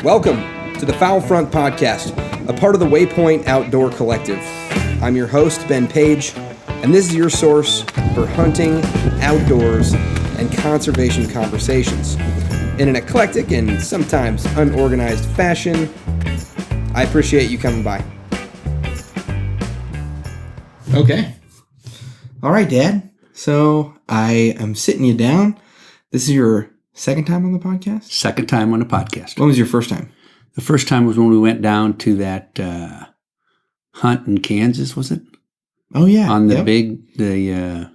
Welcome to the Foul Front Podcast, a part of the Waypoint Outdoor Collective. I'm your host, Ben Page, and this is your source for hunting, outdoors, and conservation conversations. In an eclectic and sometimes unorganized fashion, I appreciate you coming by. Okay. All right, Dad. So I am sitting you down. This is your second time on the podcast? Second time on the podcast. When was your first time? The first time was when we went down to that hunt in Kansas, was it? Oh, yeah. On the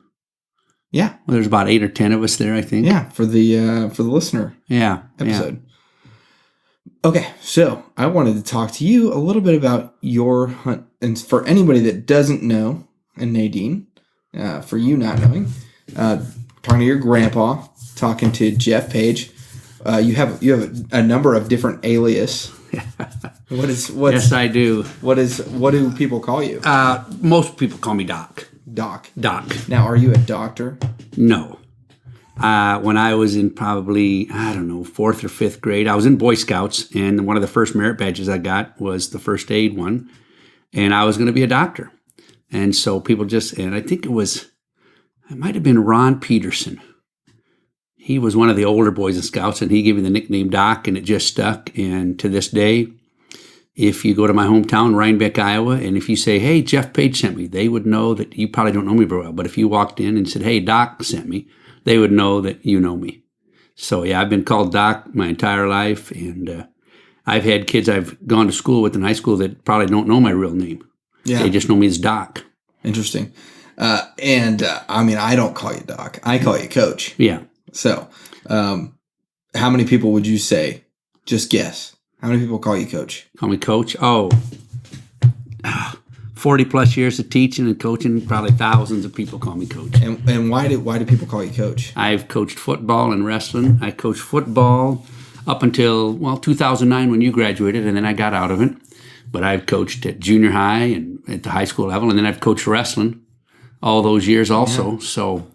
yeah. Well, there's about 8 or 10 of us there, I think. Yeah, for the listener episode. Yeah. Okay, so I wanted to talk to you a little bit about your hunt. And for anybody that doesn't know, and Nadine, for you not knowing, talking to your grandpa, talking to Jeff Page, you have a number of different alias. Yes, I do. What do people call you? Most people call me Doc. Doc. Now, are you a doctor? No. When I was in probably, 4th or 5th grade, I was in Boy Scouts, and one of the first merit badges I got was the first aid one, and I was going to be a doctor. And so people and I think it might have been Ron Peterson. He was one of the older Boys and Scouts, and he gave me the nickname Doc, and it just stuck. And to this day, if you go to my hometown, Rhinebeck, Iowa, and if you say, hey, Jeff Page sent me, they would know that you probably don't know me very well. But if you walked in and said, hey, Doc sent me, they would know that you know me. So, yeah, I've been called Doc my entire life, and I've had kids I've gone to school with in high school that probably don't know my real name. Yeah. They just know me as Doc. Interesting. I don't call you Doc. I call you Coach. Yeah. So, how many people would you say, just guess, how many people call you Coach? Call me Coach? 40 plus years of teaching and coaching, probably thousands of people call me Coach. And why do people call you Coach? I've coached football and wrestling. I coached football up until, 2009 when you graduated, and then I got out of it. But I've coached at junior high and at the high school level, and then I've coached wrestling all those years also. Yeah. So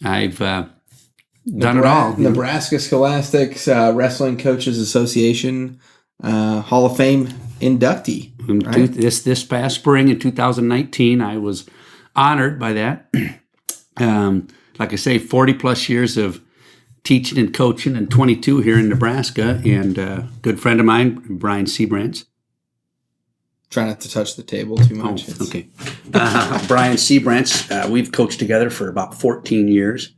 I've done it all. Nebraska Scholastics Wrestling Coaches Association Hall of Fame inductee. Right? This past spring in 2019, I was honored by that. Like I say, 40 plus years of teaching and coaching, and 22 here in Nebraska. And a good friend of mine, Brian Seabrantz. Try not to touch the table too much. Oh, okay. Brian Seabrantz, we've coached together for about 14 years.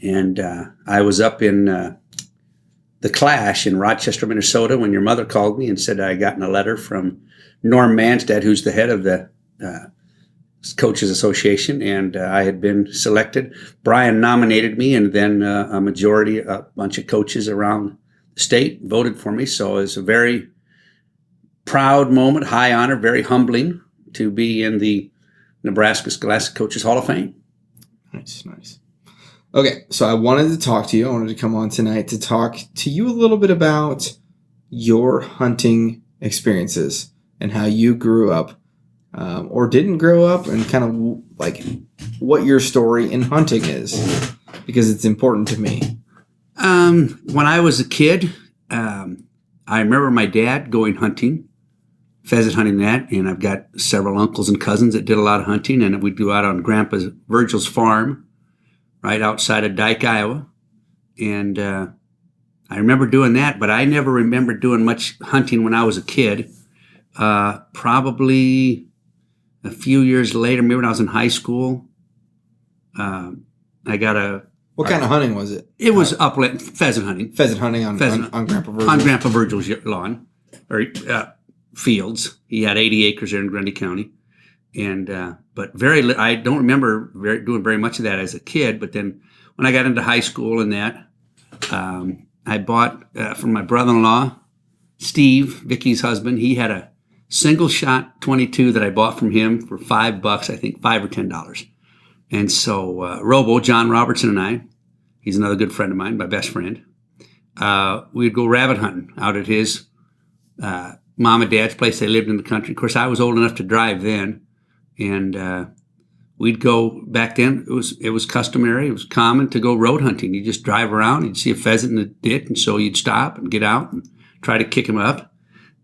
And I was up in the Clash in Rochester, Minnesota, when your mother called me and said I had gotten a letter from Norm Manstead, who's the head of the Coaches Association, and I had been selected. Brian nominated me, and then a bunch of coaches around the state voted for me. So it was a very proud moment, high honor, very humbling to be in the Nebraska Scholastic Coaches Hall of Fame. Nice. Okay, so I wanted to talk to you. I wanted to come on tonight to talk to you a little bit about your hunting experiences and how you grew up or didn't grow up, and kind of like what your story in hunting is, because it's important to me. When I was a kid, I remember my dad going hunting, pheasant hunting and I've got several uncles and cousins that did a lot of hunting, and we'd go out on Grandpa Virgil's farm right outside of Dike, Iowa. And I remember doing that, but I never remember doing much hunting when I was a kid. Probably a few years later, maybe when I was in high school, I got a... What kind of hunting was it? It was upland pheasant hunting. Pheasant hunting on Grandpa Virgil's? On Grandpa Virgil's lawn, or fields. He had 80 acres there in Grundy County. And but I don't remember doing very much of that as a kid. But then when I got into high school and that, I bought from my brother-in-law, Steve, Vicky's husband. He had a single shot 22 that I bought from him for $5, I think $5 or $10. And so Robo, John Robertson, and I, he's another good friend of mine, my best friend. We'd go rabbit hunting out at his mom and dad's place. They lived in the country. Of course, I was old enough to drive then. And we'd go, back then, it was customary, it was common to go road hunting. You just drive around, you'd see a pheasant in the ditch, and so you'd stop and get out and try to kick him up.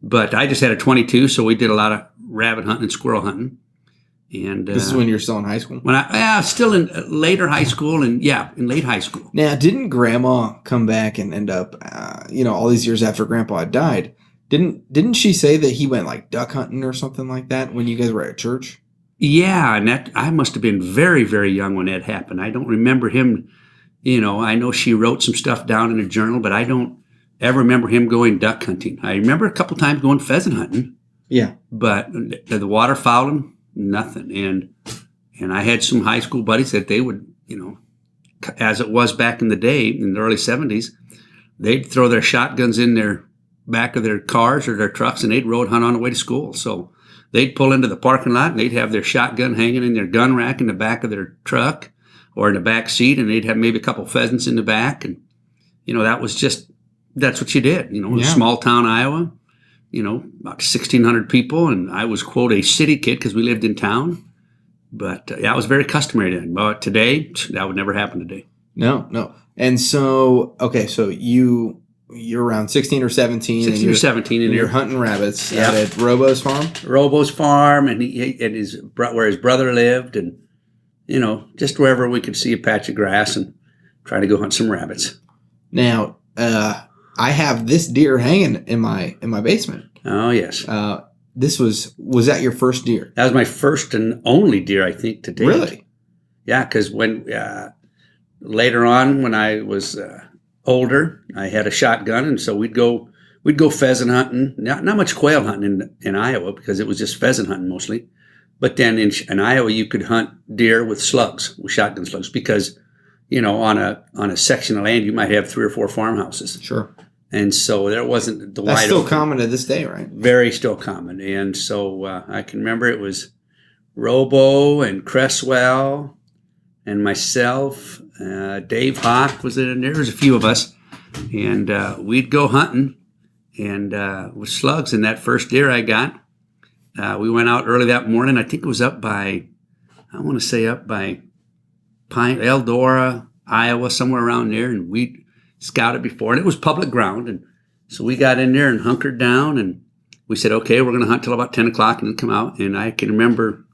But I just had a 22, so we did a lot of rabbit hunting and squirrel hunting. And this is when you're still in high school? When I still in later high school, and in late high school. Now, didn't Grandma come back and end up, all these years after Grandpa had died, didn't she say that he went like duck hunting or something like that when you guys were at church? Yeah, and I must have been very, very young when that happened. I don't remember him, I know she wrote some stuff down in a journal, but I don't ever remember him going duck hunting. I remember a couple times going pheasant hunting. Yeah. But the waterfowling, nothing. And I had some high school buddies that they would, as it was back in the day, in the early 70s, they'd throw their shotguns in their back of their cars or their trucks, and they'd road hunt on the way to school. So they'd pull into the parking lot, and they'd have their shotgun hanging in their gun rack in the back of their truck or in the back seat, and they'd have maybe a couple pheasants in the back. And, that's what you did, small town Iowa, about 1,600 people. And I was, quote, a city kid because we lived in town. But that was very customary then. But today, that would never happen today. No. And so, okay, so you're around 16 or 17. 16 or 17. And you're hunting rabbits at Robo's farm? Robo's farm, and where his brother lived, and, just wherever we could see a patch of grass and try to go hunt some rabbits. Now, I have this deer hanging in my basement. Oh, yes. Was that your first deer? That was my first and only deer, I think, to date. Really? Yeah, because when later on, when I was older, I had a shotgun, and so we'd go pheasant hunting. Not much quail hunting in Iowa because it was just pheasant hunting mostly. But then in Iowa, you could hunt deer with slugs, with shotgun slugs, because on a section of land, you might have 3 or 4 farmhouses. Sure. And so there wasn't the wide. That's still open. Common to this day, right? Very still common. And so I can remember it was Robo and Cresswell and myself. Dave Hawk was in there. There was a few of us. And we'd go hunting and with slugs. And that first deer I got, we went out early that morning. I think it was up by Pine, Eldora, Iowa, somewhere around there. And we scouted before, and it was public ground. And so we got in there and hunkered down, and we said, okay, we're going to hunt till about 10 o'clock and then come out. And I can't remember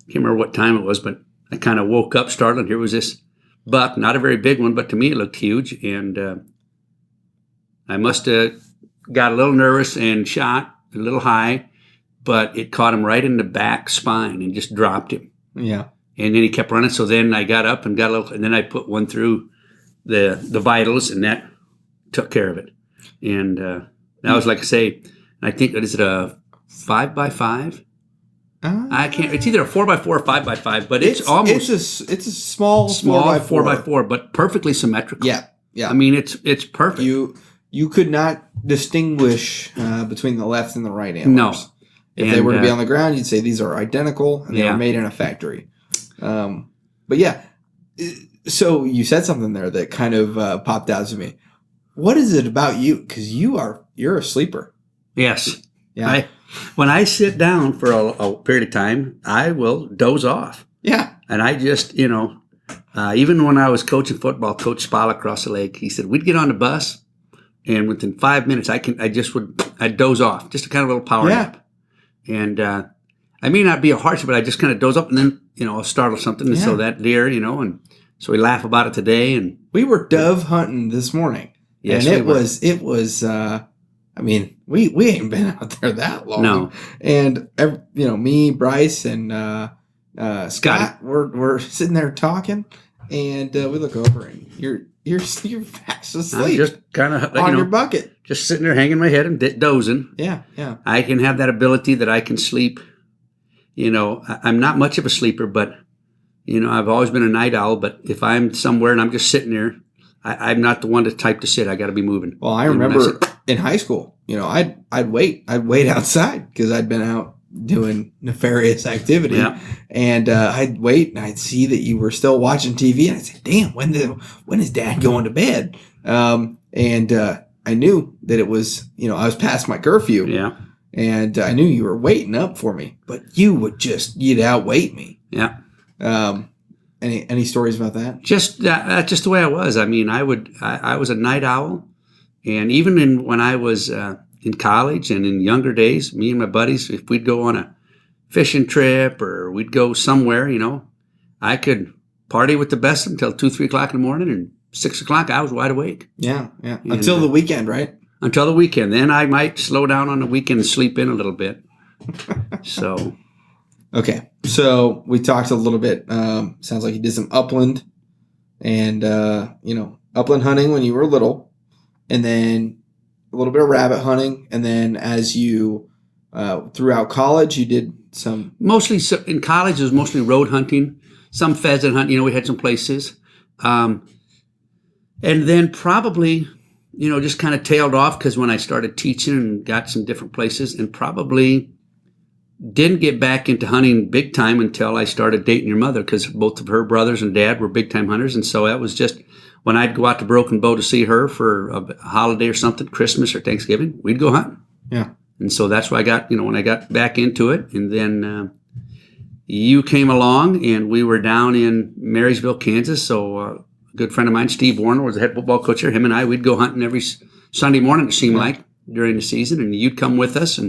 what time it was, but I kind of woke up startled. Here was this buck, not a very big one, but to me it looked huge. And I must have got a little nervous and shot a little high, but it caught him right in the back spine and just dropped him. Yeah. And then he kept running. So then I got up and and then I put one through the vitals, and that took care of it. And that was, like I say, I think, is it a 5x5? I can't. It's either a 4x4 or 5x5, but it's almost it's a small 4x4, but perfectly symmetrical. Yeah. I mean, it's perfect. You could not distinguish between the left and the right antlers. No. If they were to be on the ground, you'd say these are identical and they were made in a factory. But yeah. So you said something there that kind of popped out to me. What is it about you? Because you're a sleeper. Yes. Yeah. When I sit down for a period of time, I will doze off. Yeah. And I just, even when I was coaching football, Coach Spall across the lake, he said, we'd get on the bus, and within 5 minutes, I'd doze off. Just a kind of little power nap. And I may not be a harsh, but I just kind of doze up, and then, I'll startle something. And so that deer, and so we laugh about it today. And we were dove hunting this morning. Yes, and it was. I mean, we ain't been out there that long. No. And me, Bryce, and Scott, we're sitting there talking, and we look over, and you're fast asleep. I'm just kind of on your bucket, just sitting there hanging my head and dozing. Yeah. I can have that ability that I can sleep. I'm not much of a sleeper, but I've always been a night owl. But if I'm somewhere and I'm just sitting there, I'm not the one to type to sit. I got to be moving. Well, I remember in high school, I'd wait outside because I'd been out doing nefarious activity, and I'd wait and I'd see that you were still watching TV, and I'd say, "Damn, when is Dad going to bed?" And I knew that it was, I was past my curfew, and I knew you were waiting up for me, but you'd outwait me, Any stories about that? Just that's just the way I was. I mean, I was a night owl, and even when I was in college and in younger days, me and my buddies, if we'd go on a fishing trip or we'd go somewhere, I could party with the best until 2, 3 o'clock in the morning, and 6 o'clock I was wide awake. Yeah. Until the weekend, right? Until the weekend. Then I might slow down on the weekend and sleep in a little bit. So. Okay. So we talked a little bit. Sounds like you did some upland and, upland hunting when you were little, and then a little bit of rabbit hunting. And then as you, throughout college, you did some. Mostly in college, it was mostly road hunting, some pheasant hunting. We had some places. And then probably, just kind of tailed off because when I started teaching and got some different places, and probably didn't get back into hunting big time until I started dating your mother, because both of her brothers and dad were big time hunters. And so that was just when I'd go out to Broken Bow to see her for a holiday or something, Christmas or Thanksgiving, we'd go hunting. Yeah. And so that's why I got, when I got back into it. And then you came along and we were down in Marysville, Kansas. So a good friend of mine, Steve Warner, was the head football coach here. Him and I, we'd go hunting every Sunday morning, it seemed like, during the season. And you'd come with us,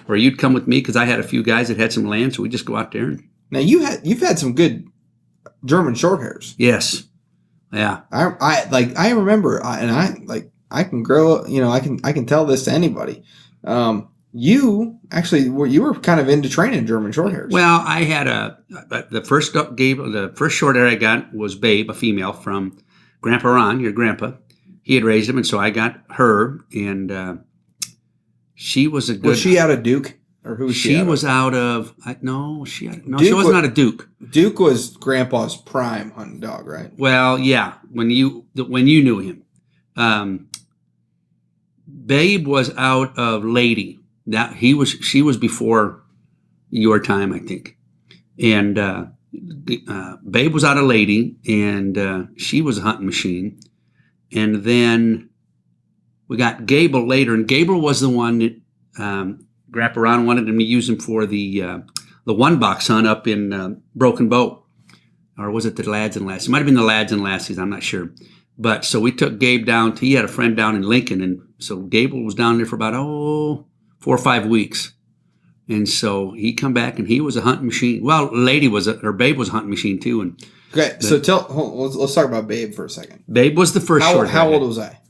or you'd come with me because I had a few guys that had some land. So we'd just go out there. Now you've had some good German shorthairs. Yes. Yeah. I remember, I can grow, I can tell this to anybody. You were kind of into training German shorthairs. Well, I had the first short hair I got was Babe, a female from Grandpa Ron, your grandpa. He had raised him, and so I got her, and she was a good. Was she out of Duke, or who was she? She was out of she wasn't out of Duke. Duke was Grandpa's prime hunting dog, right? Well, yeah, when you knew him, Babe was out of Lady. She was before your time, I think, and Babe was out of Lady, and she was a hunting machine, and then we got Gable later, and Gable was the one that Grandpa Ron wanted him to use him for the one box hunt up in Broken Bow, or was it the Lads and Lassies? It might have been the Lads and Lassies. I'm not sure. But so we took Gabe down. He had a friend down in Lincoln, and so Gable was down there for about 4 or 5 weeks, and so he come back and he was a hunting machine. Well, Babe was a hunting machine too. And okay, so let's talk about Babe for a second. Babe was the first. How old was I?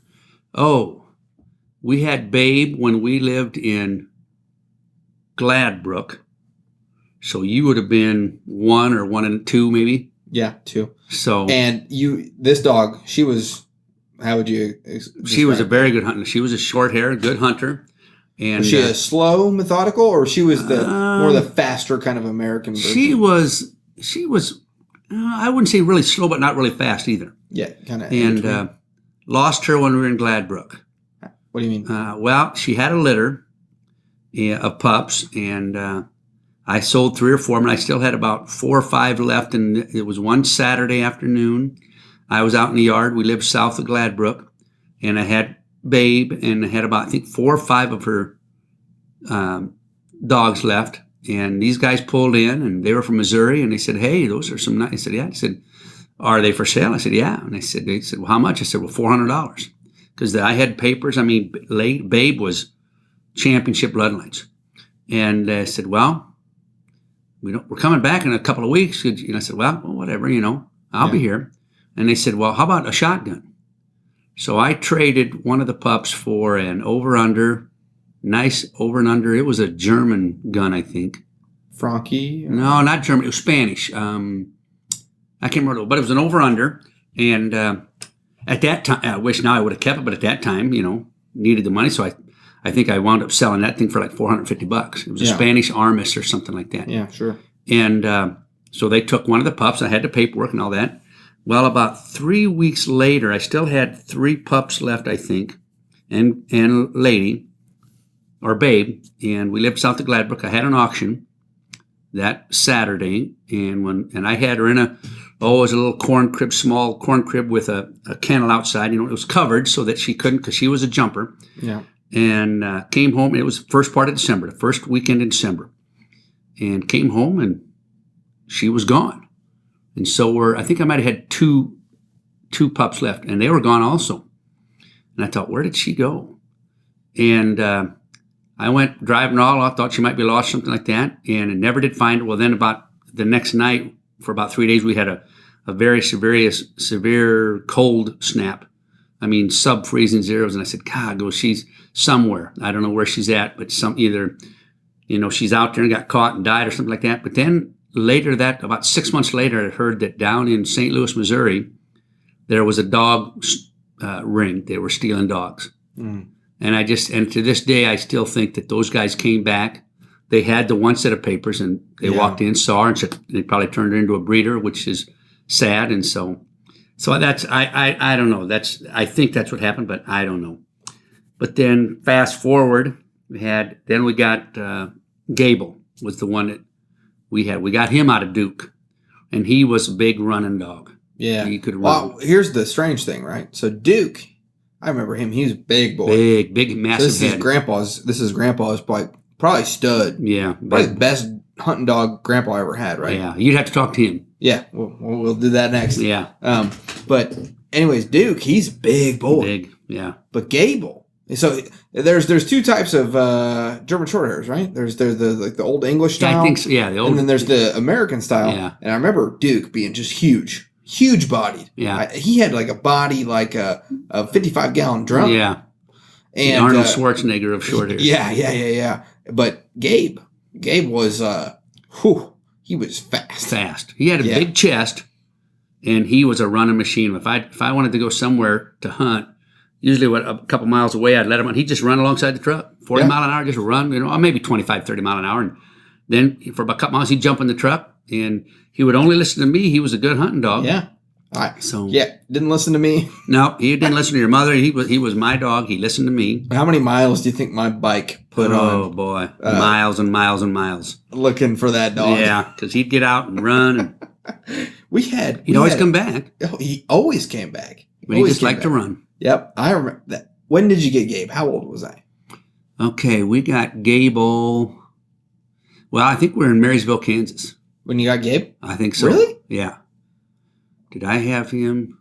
Oh, we had Babe when we lived in Gladbrook, so you would have been 1 or 1 and 2 maybe. Yeah, 2. So and this dog, she was. How would you? She was a very good hunter. She was a short hair, good hunter. And was she a slow, methodical, or she was more the faster kind of American version? She was. I wouldn't say really slow, but not really fast either. Yeah, kind of. And lost her when we were in Gladbrook. What do you mean? Well, she had a litter of pups, and I sold 3 or 4, and I still had about 4 or 5 left. And it was one Saturday afternoon. I was out in the yard. We lived south of Gladbrook, and I had Babe, and I had about, I think, 4 or 5 of her dogs left. And these guys pulled in, and they were from Missouri, and they said, "Hey, those are some nice." I said, "Yeah." They said, "Are they for sale?" I said, "Yeah." And they said, "Well, how much?" I said, "Well, $400." Because I had papers. I mean, Babe was championship bloodlines. And I said, "Well, we're coming back in a couple of weeks." And I said, well, whatever, I'll be here. And they said, "Well, how about a shotgun?" So I traded one of the pups for an over-under, nice over-and-under. It was a German gun, I think. Frankie? No, not German. It was Spanish. I can't remember, but it was an over-under. And at that time, I wish now I would have kept it, but at that time, needed the money. So I think I wound up selling that thing for like $450. It was a Spanish Armis or something like that. Yeah, sure. And so they took one of the pups. I had the paperwork and all that. Well, about 3 weeks later, I still had 3 pups left, I think, and Lady, or Babe, and we lived south of Gladbrook. I had an auction that Saturday, and I had her in it was a little corn crib, small corn crib with a kennel outside. It was covered so that she couldn't, because she was a jumper. Yeah. And came home. It was the first part of December, the first weekend in December, and came home, and she was gone. And so I think I might have had two pups left, and they were gone also. And I thought, where did she go? And I went driving all. I thought she might be lost, something like that, and I never did find her. Well, then about the next night, for about 3 days, we had a very severe cold snap. I mean, sub-freezing zeros. And I said, God, she's somewhere. I don't know where she's at, but either, she's out there and got caught and died or something like that. But then later about 6 months later, I heard that down in St. Louis, Missouri, there was a dog ring. They were stealing dogs. Mm. And to this day, I still think that those guys came back. They had the one set of papers, and they walked in, saw her, and said they probably turned her into a breeder, which is sad. And so that's I don't know. I think that's what happened, but I don't know. But then fast forward, we got Gable was the one that we had. We got him out of Duke, and he was a big running dog. Yeah, he could run. Well, here's the strange thing, right? So Duke, I remember him. He was a big boy, big, massive. So this is Grandpa's probably stud. Yeah, probably the best hunting dog Grandpa ever had, right? Yeah, you'd have to talk to him. Yeah, we'll do that next. Yeah. But anyways, Duke, he's a big boy. Big, yeah. But Gable, so there's two types of German Shorthairs, right? There's the old English style. Yeah, I think so. Yeah, the old. And then there's the American style. Yeah. And I remember Duke being just huge bodied. Yeah. He had like a body like a 55-gallon drum. Yeah. And the Arnold Schwarzenegger of Shorthairs. Yeah. But Gabe was he was fast. He had a big chest, and he was a running machine. If I wanted to go somewhere to hunt, usually a couple miles away, I'd let him run. He'd just run alongside the truck, 40 mile an hour, just run, or maybe 25, 30 mile an hour. And then for about a couple miles, he'd jump in the truck, and he would only listen to me. He was a good hunting dog. Yeah. Didn't listen to me. No, he didn't listen to your mother. He was my dog. He listened to me. How many miles do you think my bike put on? Oh boy, miles and miles and miles. Looking for that dog. Yeah, because he'd get out and run. And he'd always come back. Oh, he always came back. He just liked to run. Yep, I remember that. When did you get Gabe? How old was I? Okay, we got Gable. Well, I think we're in Marysville, Kansas. When you got Gabe? I think so. Really? Yeah. Did I have him?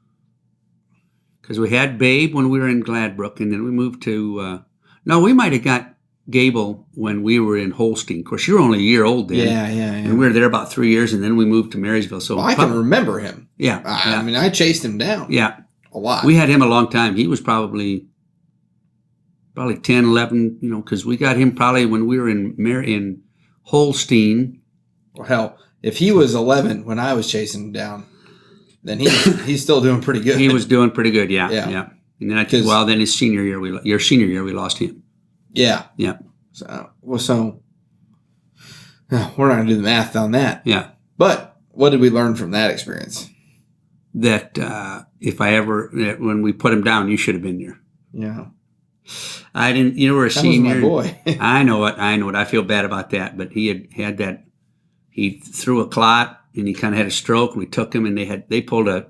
Because we had Babe when we were in Gladbrook, and then we moved to... no, we might have got Gable when we were in Holstein. Of course, you were only a year old then. Yeah. And we were there about 3 years, and then we moved to Marysville. So I can remember him. Yeah. I mean, I chased him down. Yeah. A lot. We had him a long time. He was probably 10, 11, because we got him probably when we were in Holstein. Well, hell, if he was 11 when I was chasing him down, then he's still doing pretty good. He was doing pretty good, yeah. And then then his your senior year, we lost him. Yeah. Yeah. So we're not going to do the math on that. Yeah. But what did we learn from that experience? That when we put him down, you should have been there. Yeah. I didn't, we're a senior. That was my boy. I know it. I feel bad about that. But he had that, he threw a clot and he kind of had a stroke. We took him and they pulled a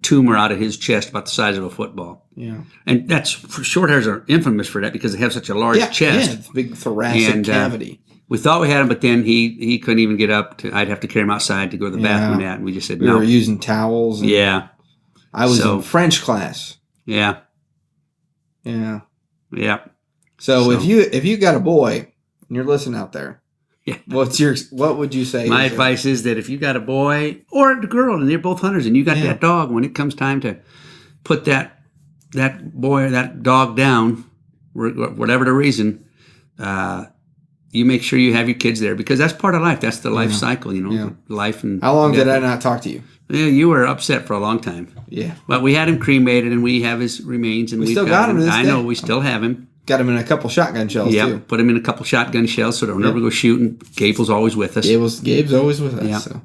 tumor out of his chest about the size of a football. Yeah. And shorthairs are infamous for that because they have such a large chest. Yeah, it's a big thoracic cavity. We thought we had him, but then he couldn't even get up. I'd have to carry him outside to go to the bathroom and we just said no. We were using towels. Yeah. I was in French class. Yeah. Yeah. Yeah. So if you got a boy and you're listening out there, what would you say? My advice is that if you got a boy or a girl and they're both hunters and you got that dog, when it comes time to put that boy or that dog down, whatever the reason, you make sure you have your kids there because that's part of life. That's the life cycle, life. And how long did I not talk to you? Yeah, you were upset for a long time. Yeah. But we had him cremated and we have his remains. And we still got him to this day. I know, we still have him. Got him in a couple shotgun shells, too. Yeah, put him in a couple shotgun shells so they'll never go shooting. Gable's always with us. Gabe's always with us. Yeah. So.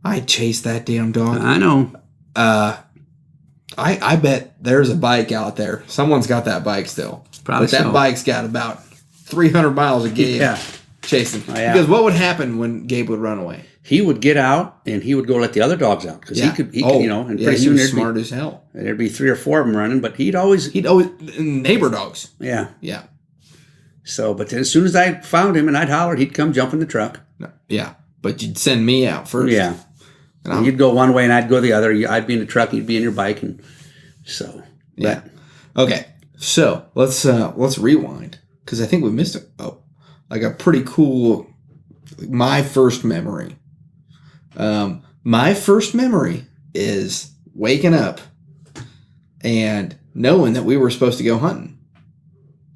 I chased that damn dog. I know. I bet there's a bike out there. Someone's got that bike still. Probably but that bike's got about 300 miles of Gabe chasing. Oh, yeah. Because what would happen when Gabe would run away? He would get out and he would go let the other dogs out because he could, and pretty soon he was smart as hell. There'd be 3 or 4 of them running, but he'd always neighbor dogs. Yeah. Yeah. So, but then as soon as I found him and I'd holler, he'd come jump in the truck. Yeah. But you'd send me out first. Yeah. And you'd go one way and I'd go the other. I'd be in the truck, you'd be in your bike. And so, yeah. Okay. So let's rewind because I think we missed it. Oh, like a pretty cool, my first memory. My first memory is waking up and knowing that we were supposed to go hunting.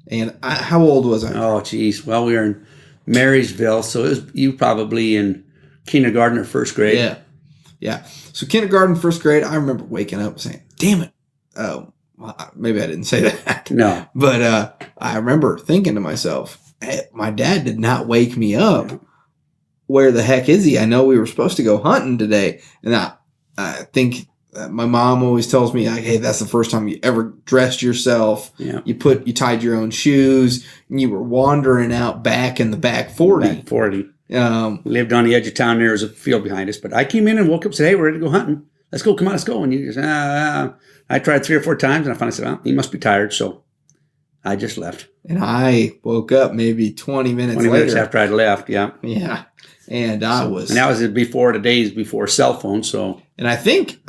And how old was I? Oh, geez. Well, we were in Marysville, so it was you probably in kindergarten or first grade. Yeah. Yeah. So kindergarten, first grade, I remember waking up saying, damn it. Oh, well, maybe I didn't say that. No. But I remember thinking to myself, hey, my dad did not wake me up. Yeah. Where the heck is he? I know we were supposed to go hunting today. And I think my mom always tells me, like, hey, that's the first time you ever dressed yourself. Yeah. You tied your own shoes, and you were wandering out back in the back 40. Back 40. Lived on the edge of town. There was a field behind us. But I came in and woke up and said, hey, we're ready to go hunting. Let's go. Come on, let's go. And you just, I tried 3 or 4 times, and I finally said, oh, he must be tired. So I just left. And I woke up maybe 20 minutes later. 20 minutes after I'd left, yeah. Yeah. And And that was before the days before cell phones. So. And I think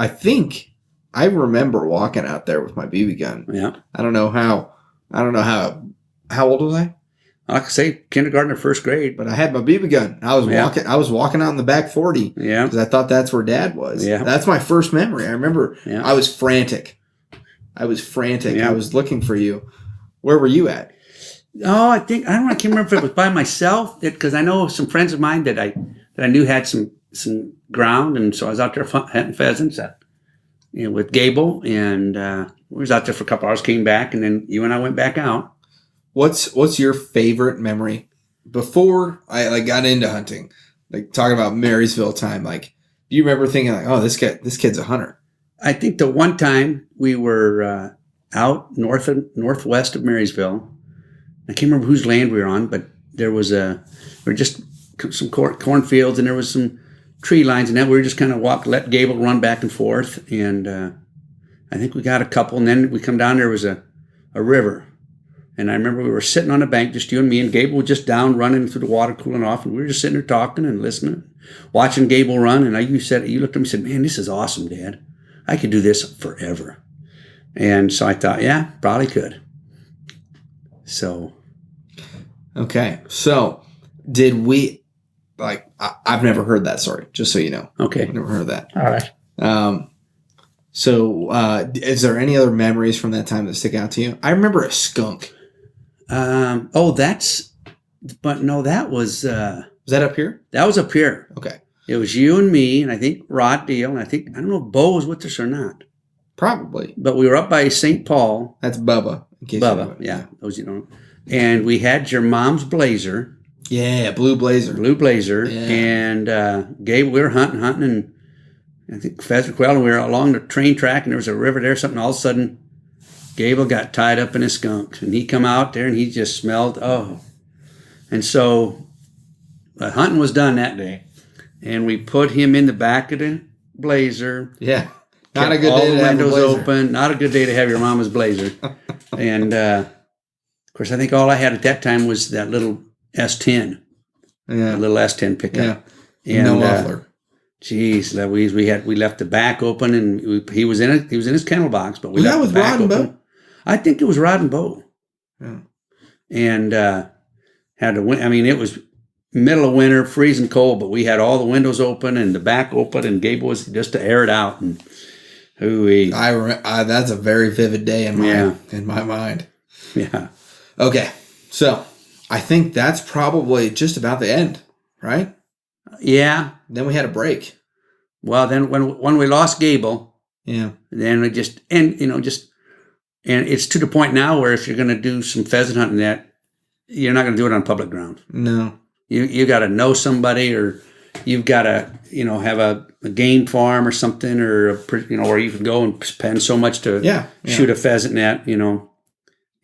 I remember walking out there with my BB gun. Yeah. I don't know how old was I? Like I say, kindergarten or first grade. But I had my BB gun. I was walking out in the back 40. Yeah. Because I thought that's where Dad was. Yeah. That's my first memory. I remember I was frantic. Yeah. I was looking for you. Where were you at? Oh, I can't remember if it was by myself, because I know some friends of mine that I knew had some ground, and so I was out there hunting pheasants with Gable, and we was out there for a couple hours, came back, and then you and I went back out. What's your favorite memory before I got into hunting? Like talking about Marysville time, like do you remember thinking like, oh, this kid's a hunter? I think the one time we were out northwest of Marysville. I can't remember whose land we were on, but there were just some cornfields, and there was some tree lines, and then we were just kind of let Gable run back and forth, and I think we got a couple, and then we come down, there was a river, and I remember we were sitting on a bank, just you and me, and Gable was just down running through the water, cooling off, and we were just sitting there talking and listening, watching Gable run, and you looked at me and said, man, this is awesome, Dad. I could do this forever. And so I thought, yeah, probably could. So... Okay, so did we, I've never heard that story, just so you know. Okay. I've never heard that. All right. So is there any other memories from that time that stick out to you? I remember a skunk. That was... was that up here? That was up here. Okay. It was you and me, and I think Rod Deal, and I don't know if Bo was with us or not. Probably. But we were up by St. Paul. That's Bubba. Bubba, yeah. Those you know. And we had your mom's blazer. Yeah, blue blazer. Yeah. And Gabe, we were hunting, and I think pheasant quail, and we were along the train track, and there was a river there, something. All of a sudden, Gable got tied up in a skunk, and he come out there, and he just smelled, And so hunting was done that day, and we put him in the back of the blazer. Yeah. Not a good day to have a blazer. All the windows open. Not a good day to have your mama's blazer. And... of course, I think all I had at that time was that little S10, a little S10 pickup. Yeah, and no muffler. Geez, Louise, we left the back open, and he was in his kennel box, but we left the back open. Bo? I think it was Rod and Bo. Yeah. And had to. I mean, it was middle of winter, freezing cold, but we had all the windows open and the back open, and Gabe was just to air it out. And that's a very vivid day in my mind. Yeah. Okay, so I think that's probably just about the end, right? Yeah. Then we had a break. Well, then when we lost Gable, then we just and it's to the point now where if you're going to do some pheasant hunting, that you're not going to do it on public ground. No, you got to know somebody, or you've got to have a game farm or something, or where you can go and spend so much to shoot a pheasant net,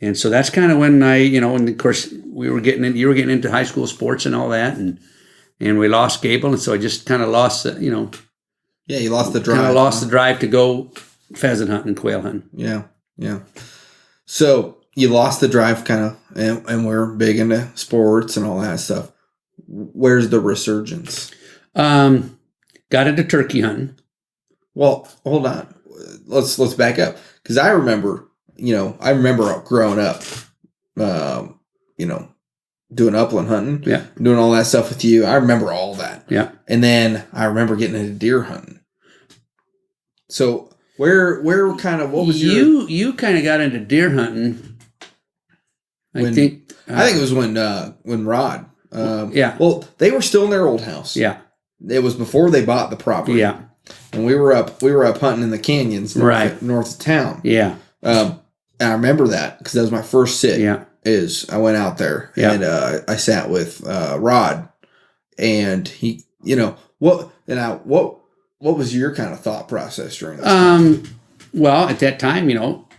And so that's kind of when and of course you were getting into high school sports and all that, and we lost Gable, and so I just kind of lost you lost the drive. Kind of lost the drive to go pheasant hunting and quail hunting. Yeah. So you lost the drive, kind of, and we're big into sports and all that stuff. Where's the resurgence? Got into turkey hunting. Well, hold on. Let's back up, because I remember growing up, doing upland hunting. Yeah. Doing all that stuff with you. I remember all that. Yeah. And then I remember getting into deer hunting. So where kind of, what was you kind of got into deer hunting? I think it was when Rod. Yeah. Well, they were still in their old house. Yeah. It was before they bought the property. Yeah. And we were up hunting in the canyons north of town. Yeah. And I remember that because that was my first sit. Yeah. I went out there and I sat with Rod, and he, what was your kind of thought process during this time? Well, at that time,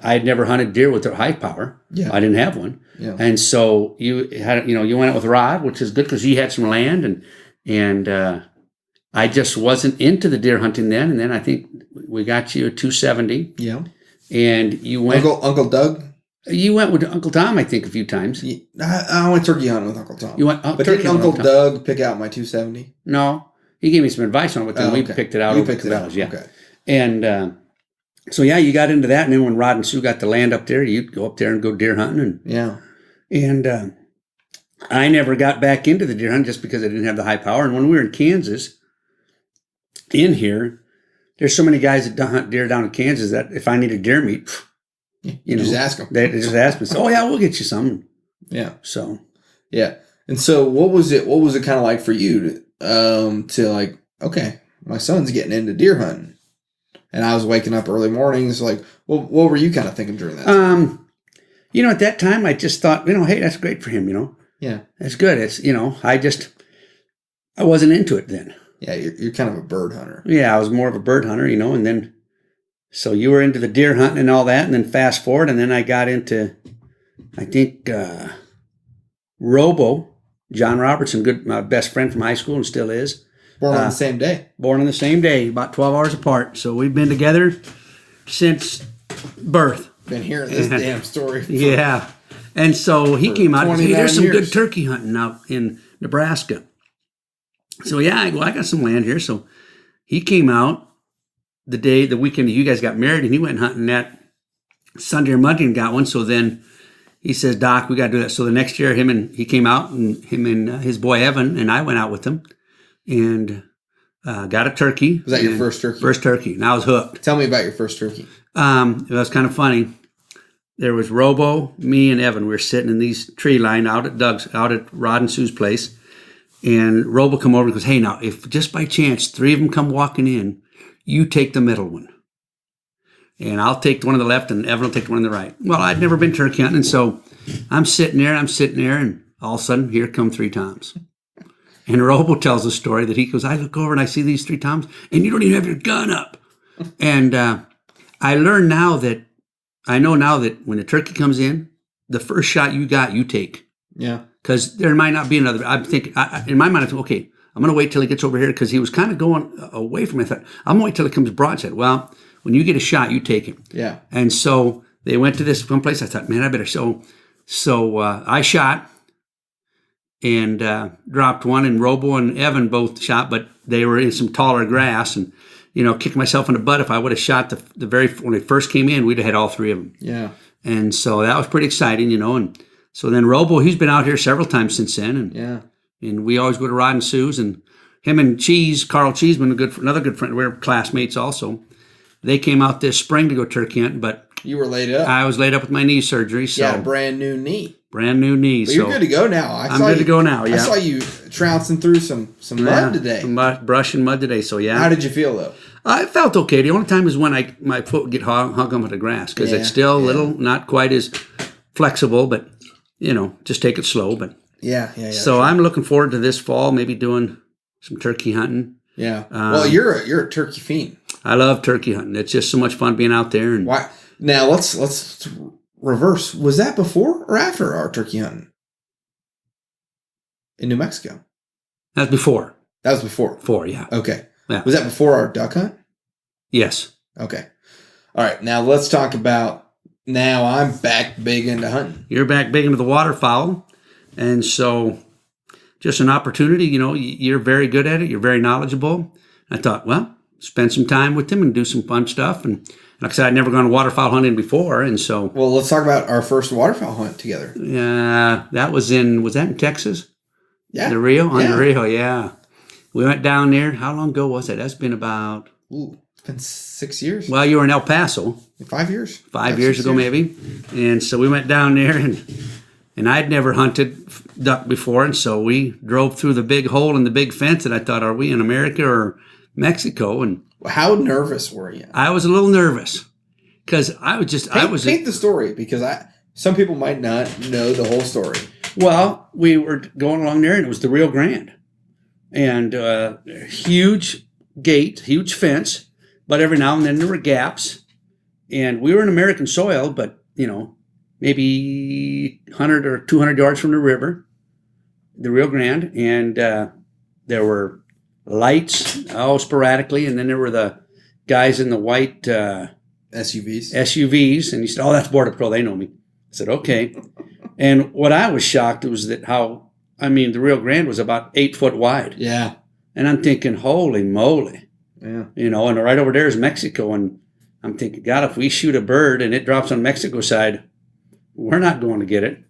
I had never hunted deer with a high power. Yeah. I didn't have one. Yeah. And so you had, you went out with Rod, which is good because he had some land, and I just wasn't into the deer hunting then. And then I think we got you a 270. Yeah. And you went. Uncle Doug? You went with Uncle Tom, I think, a few times. Yeah, I went turkey hunting with Uncle Tom. You went but didn't Uncle Doug pick out my 270? No. He gave me some advice on it, but then we picked it out. Yeah. Okay. And so, you got into that. And then when Rod and Sue got the land up there, you'd go up there and go deer hunting. And I never got back into the deer hunting just because I didn't have the high power. And when we were in Kansas, in here, there's so many guys that hunt deer down in Kansas that if I needed deer meat, just ask them. They just ask me, oh, yeah, we'll get you some. Yeah. So. Yeah. And so what was it kind of like for you to like, okay, my son's getting into deer hunting, and I was waking up early mornings. Like, what were you kind of thinking during that time? At that time I just thought, hey, that's great for him. Yeah, that's good. It's, I wasn't into it then. Yeah. You're kind of a bird hunter. Yeah. I was more of a bird hunter, and then, so you were into the deer hunting and all that. And then fast forward. And then I got into, I think, Robo, John Robertson, my best friend from high school and still is. Born on the same day. Born on the same day, about 12 hours apart. So we've been together since birth. Been hearing this damn story. Yeah. And so he came out and said, hey, there's some good turkey hunting out in Nebraska. So I got some land here. So he came out the weekend that you guys got married, and he went hunting that Sunday or Monday and got one. So then he says, Doc, we got to do that. So the next year, he came out, and him and his boy Evan and I went out with him and got a turkey. Was that your first turkey? First turkey. And I was hooked. Tell me about your first turkey. It was kind of funny. There was Robo, me, and Evan. We were sitting in these tree line out at Rod and Sue's place. And Robo come over and goes, hey, now, if just by chance 3 of them come walking in, you take the middle one. And I'll take the one on the left, and Evan will take the one on the right. Well, I'd never been turkey hunting, so I'm sitting there, and all of a sudden, here come 3 toms. And Robo tells a story that he goes, I look over and I see these 3 toms, and you don't even have your gun up. And I know now that when the turkey comes in, the first shot you got, you take. Yeah. Because there might not be another. I'm thinking, in my mind, I thought, okay, I'm going to wait till he gets over here, because he was kind of going away from me. I thought, I'm going to wait till it comes broadside. Well, when you get a shot, you take him. Yeah. And so they went to this one place. I thought, man, I better. So I shot and dropped one, and Robo and Evan both shot, but they were in some taller grass, and kicked myself in the butt. If I would have shot when they first came in, we'd have had all 3 of them. Yeah. And so that was pretty exciting, and so then Robo, he's been out here several times since then, and we always go to Rod and Sue's, and him and Carl Cheeseman, another good friend, we're classmates also. They came out this spring to go turkey hunting, but you were laid up. I was laid up with my knee surgery. So yeah, brand new knee. Brand new knee. But you're good to go now. I'm good to go now. Yeah. I saw you trouncing through some mud today. Some brush and mud today. So yeah. How did you feel though? I felt okay. The only time is when my foot would get hung up with the grass, because it's still a little, not quite as flexible, but just take it slow. But yeah. So I'm looking forward to this fall, maybe doing some turkey hunting. Yeah. Well, you're a turkey fiend. I love turkey hunting. It's just so much fun being out there. And why? Now let's reverse. Was that before or after our turkey hunting in New Mexico? That's before. That was before. Before, yeah. Okay. Yeah. Was that before our duck hunt? Yes. Okay. All right. Now let's talk about. Now I'm back big into hunting. You're back big into the waterfowl, and so just an opportunity. You're very good at it. You're very knowledgeable. I thought, well, spend some time with him and do some fun stuff. And like I said, I'd never gone waterfowl hunting before, and so. Well, let's talk about our first waterfowl hunt together. That was that in Texas? Yeah. The Rio? On the Rio, yeah. We went down there. How long ago was that? That's been about... Ooh, it's been 6 years. Well, you were in El Paso. 5 years. 5 years ago, maybe. And so we went down there, and I'd never hunted duck before, and so we drove through the big hole in the big fence, and I thought, are we in America or Mexico? And how nervous were you? I was a little nervous because I was just... Paint the story, because some people might not know the whole story. Well, we were going along there, and it was the Rio Grande. And huge gate, huge fence, but every now and then there were gaps. And we were in American soil, but, maybe 100 or 200 yards from the river, the Rio Grande. And there were lights, sporadically. And then there were the guys in the white SUVs. And he said, that's Border Patrol. They know me. I said, okay. And what I was shocked was that the Rio Grande was about 8 foot wide. Yeah. And I'm thinking, holy moly. Yeah. And right over there is Mexico. And I'm thinking, God, if we shoot a bird and it drops on Mexico side, we're not going to get it.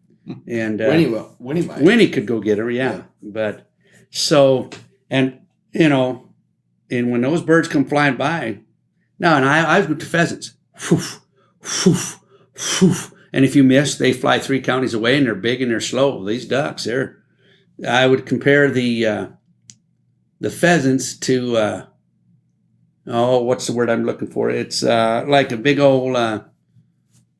And Winnie will. Winnie might. Winnie could go get her, yeah. But so, and when those birds come flying by, now, and I was with the pheasants. Whoof, whoof, whoof. And if you miss, they fly 3 counties away, and they're big and they're slow. These ducks, I would compare the pheasants to, what's the word I'm looking for? It's like a big old,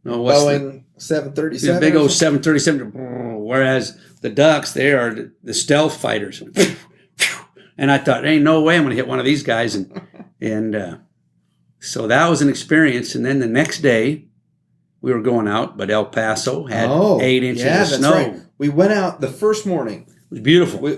Boeing 737. Big old 737. Whereas the ducks, they are the stealth fighters. And I thought, ain't no way I'm going to hit one of these guys. And so that was an experience. And then the next day, we were going out, but El Paso had 8 inches of snow. Right. We went out the first morning. It was beautiful. It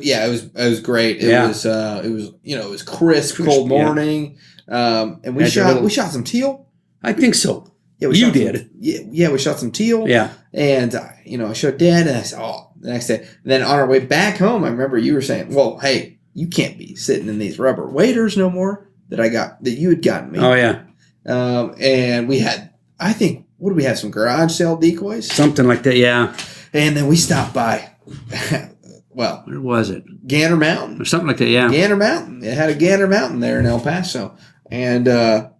was great. It was crisp, cold morning. And we shot some teal. I think so. Yeah, you did. We shot some teal. Yeah. And I showed Dad, and I said, the next day. And then on our way back home, I remember you were saying, well, hey, you can't be sitting in these rubber waders no more that you had gotten me. Oh yeah. And we had, I think, what did we have? Some garage sale decoys? Something like that, yeah. And then we stopped by, well. Where was it? Gander Mountain. Or something like that, yeah. Gander Mountain. It had a Gander Mountain there in El Paso. And, you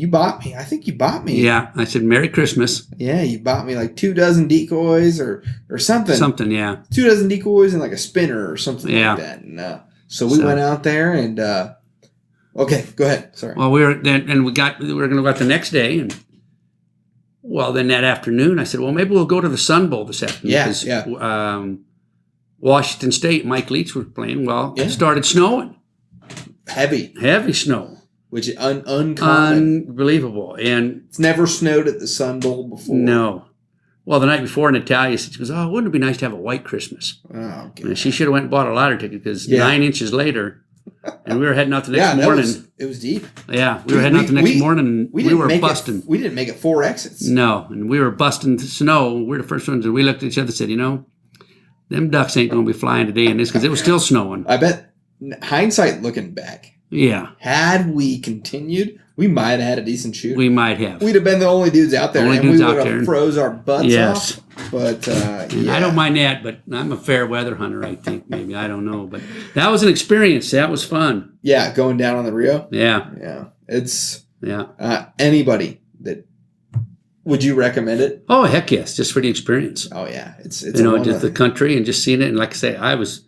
bought me. I think you bought me. Yeah, I said, Merry Christmas. Yeah, you bought me like 24 decoys or something. Something, yeah. 24 decoys and like a spinner or something like that. And so we went out there and, okay, go ahead. Sorry. Well, we were going to go out the next day, and then that afternoon, I said, well, maybe we'll go to the Sun Bowl this afternoon. Yeah. Washington State, Mike Leach was playing. Well, it started snowing. Heavy snow. Which is uncommon. Unbelievable. And it's never snowed at the Sun Bowl before. No. Well, the night before, Natalia said, she goes, wouldn't it be nice to have a white Christmas? Oh, God. And she should have went and bought a lottery ticket because 9 inches later, and we were heading out the next morning. It was deep. Yeah, we were heading out the next morning, and we were busting. We didn't make it 4 exits. No, and we were busting snow. We were the first ones, and we looked at each other and said, them ducks ain't going to be flying today in this because it was still snowing. I bet, hindsight looking back, had we continued, we might have had a decent shoot. We might have. We'd have been the only dudes out there. We would have froze our butts off. But, I don't mind that, but I'm a fair weather hunter, I think, maybe. I don't know. But that was an experience. That was fun. Yeah, going down on the Rio. Yeah. Yeah. It's anybody that... Would you recommend it? Oh, heck yes, just for the experience. Oh, yeah. It's just the country and just seeing it. And like I say, I was